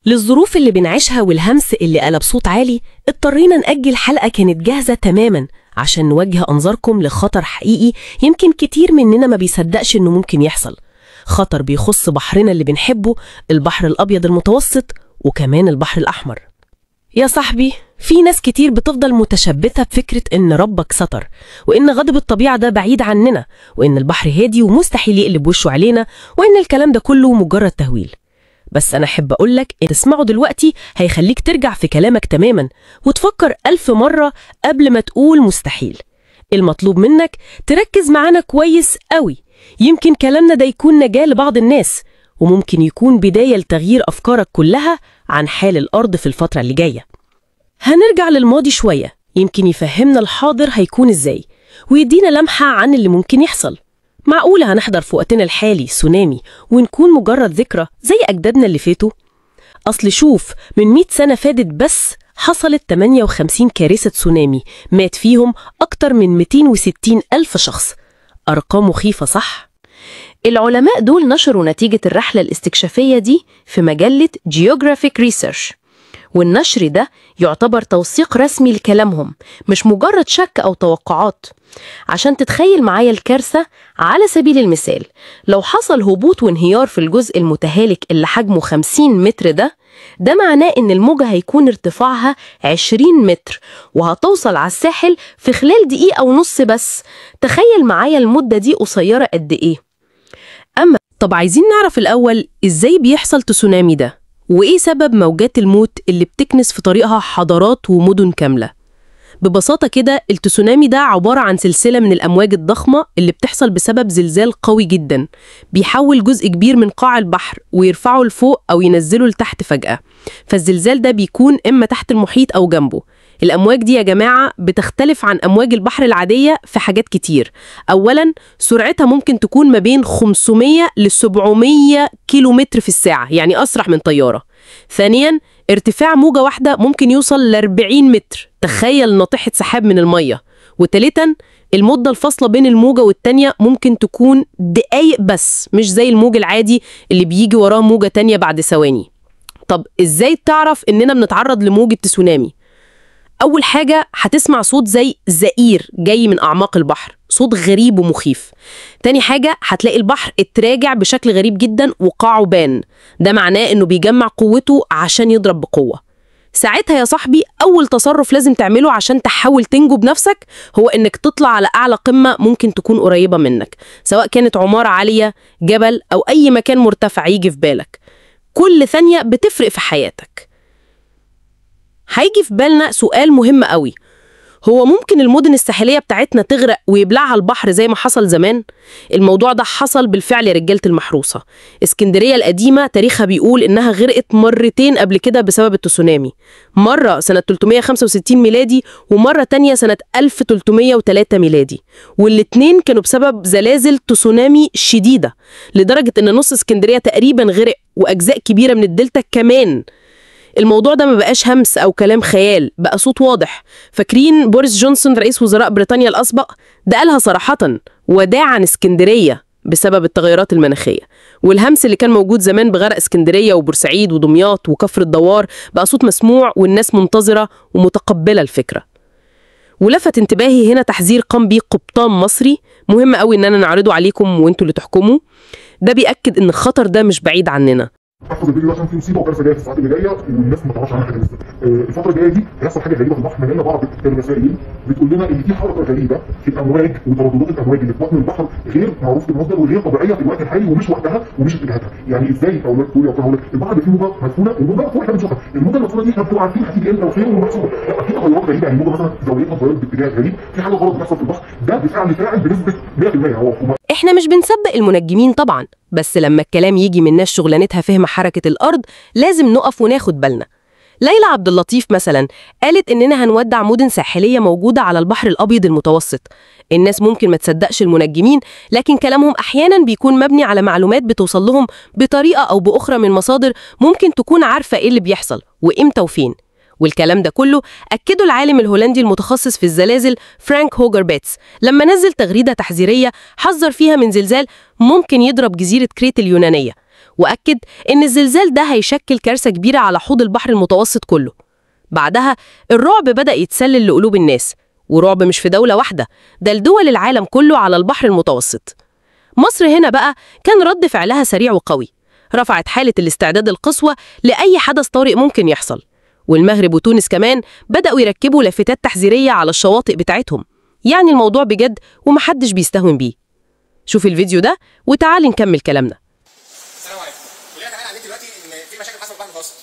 للظروف اللي بنعيشها والهمس اللي قلب صوت عالي، اضطرينا نأجل حلقة كانت جاهزة تماماً عشان نوجه أنظاركم لخطر حقيقي يمكن كتير مننا ما بيصدقش إنه ممكن يحصل. خطر بيخص بحرنا اللي بنحبه، البحر الأبيض المتوسط وكمان البحر الأحمر. يا صاحبي، في ناس كتير بتفضل متشبثة بفكرة إن ربك ستر، وإن غضب الطبيعة ده بعيد عننا، وإن البحر هادي ومستحيل يقلب وشه علينا، وإن الكلام ده كله مجرد تهويل. بس أنا أحب أقولك إن تسمعه دلوقتي هيخليك ترجع في كلامك تماماً وتفكر 1000 مرة قبل ما تقول مستحيل. المطلوب منك تركز معانا كويس قوي، يمكن كلامنا ده يكون نجاة لبعض الناس، وممكن يكون بداية لتغيير أفكارك كلها عن حال الأرض في الفترة اللي جاية. هنرجع للماضي شوية، يمكن يفهمنا الحاضر هيكون إزاي، ويدينا لمحة عن اللي ممكن يحصل. معقولة هنحضر في وقتنا الحالي تسونامي ونكون مجرد ذكرى زي أجدادنا اللي فاتوا؟ أصل شوف، من 100 سنة فاتت بس حصلت 58 كارثة تسونامي مات فيهم أكتر من 260 ألف شخص. أرقام مخيفة صح؟ العلماء دول نشروا نتيجة الرحلة الاستكشافية دي في مجلة Geographic Research، والنشر ده يعتبر توثيق رسمي لكلامهم، مش مجرد شك أو توقعات. عشان تتخيل معايا الكارثة، على سبيل المثال لو حصل هبوط وانهيار في الجزء المتهالك اللي حجمه 50 متر ده معناه إن الموجة هيكون ارتفاعها 20 متر وهتوصل على الساحل في خلال دقيقة ونص بس. تخيل معايا المدة دي قصيرة قد إيه. طب عايزين نعرف الأول إزاي بيحصل تسونامي ده، وإيه سبب موجات الموت اللي بتكنس في طريقها حضارات ومدن كاملة. ببساطة كده، التسونامي ده عبارة عن سلسلة من الأمواج الضخمة اللي بتحصل بسبب زلزال قوي جدا بيحول جزء كبير من قاع البحر ويرفعه لفوق أو ينزله لتحت فجأة. فالزلزال ده بيكون إما تحت المحيط أو جنبه. الأمواج دي يا جماعة بتختلف عن أمواج البحر العادية في حاجات كتير. أولاً، سرعتها ممكن تكون ما بين 500 ل 700 كيلومتر في الساعة، يعني أسرع من طيارة. ثانياً، ارتفاع موجة واحدة ممكن يوصل ل 40 متر، تخيل ناطحة سحاب من المية. وثالثاً، المدة الفاصلة بين الموجة والتانية ممكن تكون دقايق بس، مش زي الموج العادي اللي بيجي وراه موجة تانية بعد ثواني. طب إزاي تعرف إننا بنتعرض لموجة تسونامي؟ أول حاجة، هتسمع صوت زي زئير جاي من أعماق البحر، صوت غريب ومخيف. تاني حاجة، هتلاقي البحر اتراجع بشكل غريب جدا وقاعه بان، ده معناه إنه بيجمع قوته عشان يضرب بقوة. ساعتها يا صاحبي، أول تصرف لازم تعمله عشان تحاول تنجو بنفسك هو إنك تطلع على أعلى قمة ممكن تكون قريبة منك، سواء كانت عمارة عالية، جبل، أو أي مكان مرتفع يجي في بالك. كل ثانية بتفرق في حياتك. هيجي في بالنا سؤال مهم قوي، هو ممكن المدن الساحلية بتاعتنا تغرق ويبلعها البحر زي ما حصل زمان؟ الموضوع ده حصل بالفعل يا رجالة المحروسة. اسكندرية القديمة تاريخها بيقول إنها غرقت مرتين قبل كده بسبب التسونامي، مرة سنة 365 ميلادي ومرة تانية سنة 1303 ميلادي، والاتنين كانوا بسبب زلازل تسونامي شديدة لدرجة إن نص اسكندرية تقريبا غرق وأجزاء كبيرة من الدلتا كمان. الموضوع ده ما بقاش همس أو كلام خيال، بقى صوت واضح. فاكرين بوريس جونسون رئيس وزراء بريطانيا الأسبق؟ ده قالها صراحة، وداعا اسكندرية بسبب التغيرات المناخية. والهمس اللي كان موجود زمان بغرق اسكندرية وبورسعيد ودمياط وكفر الدوار بقى صوت مسموع والناس منتظرة ومتقبلة الفكرة. ولفت انتباهي هنا تحذير قام بيه قبطان مصري مهم قوي إننا نعرضه عليكم وانتوا اللي تحكموا. ده بيأكد إن الخطر ده مش بعيد عننا. احفظ الفيديو ده عشان في مصيبه وكارثه جايه في الساعات اللي جايه والناس ما تعرفش عنها حاجه لسه. الفتره الجايه دي هيحصل حاجه غريبه في البحر. ملينا بعض الرسائل بتقول لنا ان في حركه غريبه في الامواج وترددات الامواج اللي في بطن البحر غير معروف المصدر وغير طبيعيه في الوقت الحالي ومش وقتها ومش اتجاهاتها. يعني ازاي اقول لك البحر فيه موجه مدفونه وموجه مدفونه احنا بنشوفها. الموجه المدفونه دي احنا بنبقى عارفين هتيجي امتى وفين ومحسوبه. لا، في تغيرات غريبه، يعني الموجه مثلا زاويتها اتغيرت باتجاه غريب، في حاجه غلط بتحصل في البحر. ده بفعل فاعل بنسبه 100%. هو احنا مش بنسبق المنجمين طبعا، بس لما الكلام يجي من ناس شغلانتها فهم حركة الأرض لازم نقف وناخد بالنا. ليلى عبد اللطيف مثلا قالت إننا هنودع مدن ساحلية موجودة على البحر الأبيض المتوسط. الناس ممكن ما تصدقش المنجمين، لكن كلامهم أحيانا بيكون مبني على معلومات بتوصل لهم بطريقة أو بأخرى من مصادر ممكن تكون عارفة إيه اللي بيحصل وإمتى وفين. والكلام ده كله أكده العالم الهولندي المتخصص في الزلازل فرانك هوجر بيتس لما نزل تغريدة تحذيرية حذر فيها من زلزال ممكن يضرب جزيرة كريت اليونانية. وأكد إن الزلزال ده هيشكل كارثة كبيرة على حوض البحر المتوسط كله. بعدها الرعب بدأ يتسلل لقلوب الناس، ورعب مش في دولة واحدة، ده لدول العالم كله على البحر المتوسط. مصر هنا بقى كان رد فعلها سريع وقوي، رفعت حالة الاستعداد القصوى لأي حدث طارئ ممكن يحصل. والمغرب وتونس كمان بدأوا يركبوا لافتات تحذيرية على الشواطئ بتاعتهم. يعني الموضوع بجد ومحدش بيستهون بيه. شوف الفيديو ده وتعالي نكمل كلامنا. السلام عليكم. كلنا كمان عارفين دلوقتي ان في مشاكل حصلت في البحر المتوسط،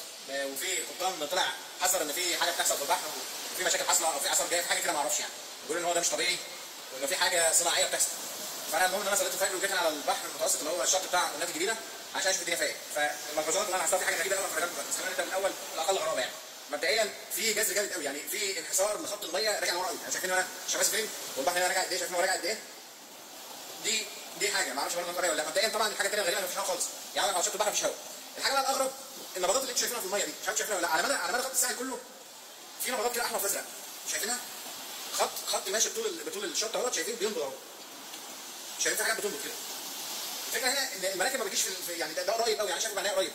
وفي قبطان طلع حذر ان في حاجه بتحصل في البحر، وفي مشاكل حاصله او في اثار جايه في حاجه كده ما اعرفش، يعني بيقول ان هو ده مش طبيعي وان في حاجه صناعيه بتحصل. فانا المهم ان انا صليت الفجر وجيت على البحر المتوسط اللي هو الشط بتاع النادي الجديده عشان اشوف الدنيا فيها. فالملحوظات اللي انا حصلت في حاجه غريبه قوي في الرجال، بس خلينا نبدا من الاول الاقل غرابه. يعني مبدئيا في جذر جامد قوي، يعني في انحسار لخط الميه راجع لورا قوي. يعني شايفين هنا الشماس فين والبحر هنا راجع قد ايه، شايفين هو راجع قد ايه. دي حاجه ما اعرفش برضه طريقه ولا. مبدئيا طبعا الحاجه الثانيه الغريبه مفيش هوا خالص، يعني على شط البحر مفيش هوا. الحاجه بقى الاغرب النبضات اللي انتوا شايفينها في الميه دي، مش عارف شايفينها ولا لا. على مدى خط الساحل كله في نبضات كده احمر وازرق، شايفينها؟ خط ماشي بطول الشط اهوت، شايفين بينبض اهو، شايفين في حاجات بتنبض كده. الفكره هنا ان المراكب ما بتجيش في يعني ده قريب قوي، يعني شايف معناها قريب.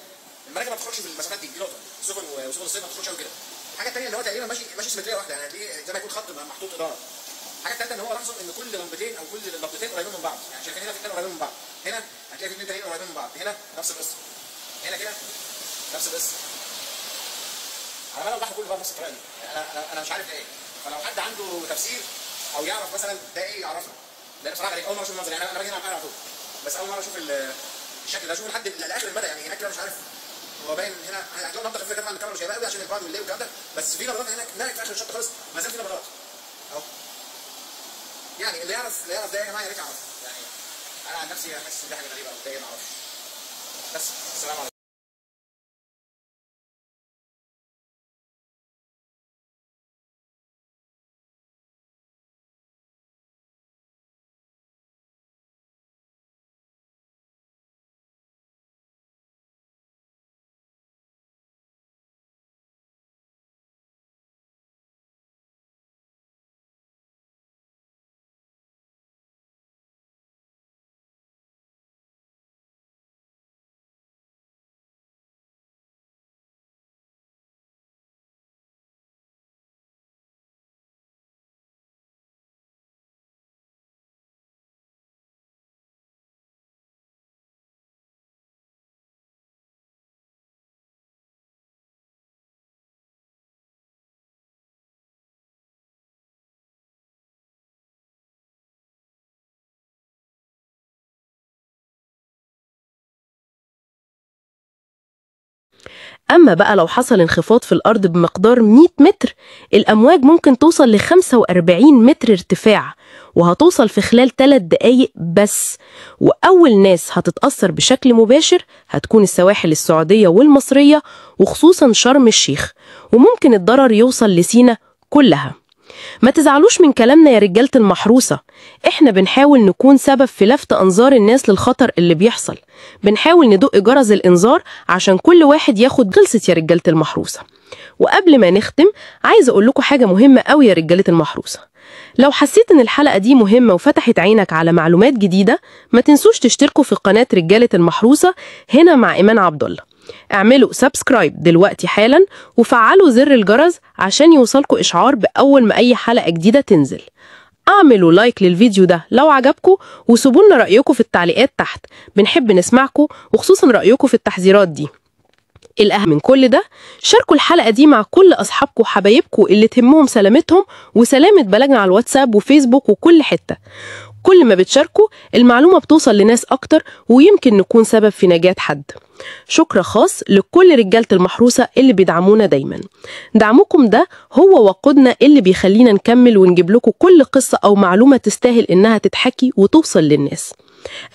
المراكب ما بتخرجش في المسافات دي نقطه. السفن الصيد ما بتخرجش قوي كده. الحاجه الثانيه اللي هو تقريبا ماشي سيمتريه واحده، يعني هتلاقيه زي ما يكون خط محطوط اداره. الحاجه الثالثه ان هو لاحظوا ان كل لمبتين او كل نقطتين قريبين من بعض، يعني شايفين هنا في اثنين قريبين من بعض، هنا هتلاقي في اثنين تانيين قريبين من بعض، هنا نفس القصه، هنا كده نفس القصه. على مدى البحر كله بقى نفس الطريقه دي. انا مش عارف ده ايه، فلو حد عنده تفسير او يعرف مثلا ده ايه يعرفنا، لان بصراحه غريب. اول مره اشوف المنظر، يعني انا باجي هنا على طول، بس اول مره اشوف الشكل ده، اشوف لحد لاخر المدى. يعني هناك كده مش عارف هو باين هنا، هتلاقوا نبضه خفيفه طبعا الكاميرا مش جايبها قوي عشان البعد والليل والكلام ده، بس في نبضات هناك في اخر الشط خالص ما زال في نبضات اهو. يعني اللي يعرف ده يا جماعه يا ريت يعرف. يعني انا عن نفسي حاسس ان دي حاجه غريبه او ده ما اعرفش. بس السلام عليكم. أما بقى لو حصل انخفاض في الأرض بمقدار 100 متر، الأمواج ممكن توصل ل 45 متر ارتفاع، وهتوصل في خلال 3 دقايق بس. وأول ناس هتتأثر بشكل مباشر هتكون السواحل السعودية والمصرية، وخصوصا شرم الشيخ، وممكن الضرر يوصل لسينا كلها. ما تزعلوش من كلامنا يا رجالة المحروسة، احنا بنحاول نكون سبب في لفت أنظار الناس للخطر اللي بيحصل، بنحاول ندق جرس الإنذار عشان كل واحد ياخد. خلصت يا رجالة المحروسة. وقبل ما نختم عايز أقول لكم حاجة مهمة قوي يا رجالة المحروسة. لو حسيت إن الحلقة دي مهمة وفتحت عينك على معلومات جديدة، ما تنسوش تشتركوا في قناة رجالة المحروسة هنا مع إيمان عبد الله. اعملوا سبسكرايب دلوقتي حالا وفعلوا زر الجرس عشان يوصلكوا إشعار بأول ما أي حلقة جديدة تنزل. اعملوا لايك للفيديو ده لو عجبكم، وسيبولنا رأيكم في التعليقات تحت، بنحب نسمعكم وخصوصا رأيكم في التحذيرات دي. الأهم من كل ده، شاركوا الحلقة دي مع كل أصحابكم وحبايبكم اللي تهمهم سلامتهم وسلامة بلدنا على الواتساب وفيسبوك وكل حتة. كل ما بتشاركوا المعلومة بتوصل لناس أكتر، ويمكن نكون سبب في نجاة حد. شكر خاص لكل رجالة المحروسة اللي بيدعمونا دايما. دعمكم ده هو وقودنا اللي بيخلينا نكمل ونجيب لكم كل قصة أو معلومة تستاهل إنها تتحكي وتوصل للناس.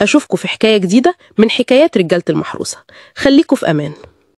أشوفكم في حكاية جديدة من حكايات رجالة المحروسة. خليكم في أمان.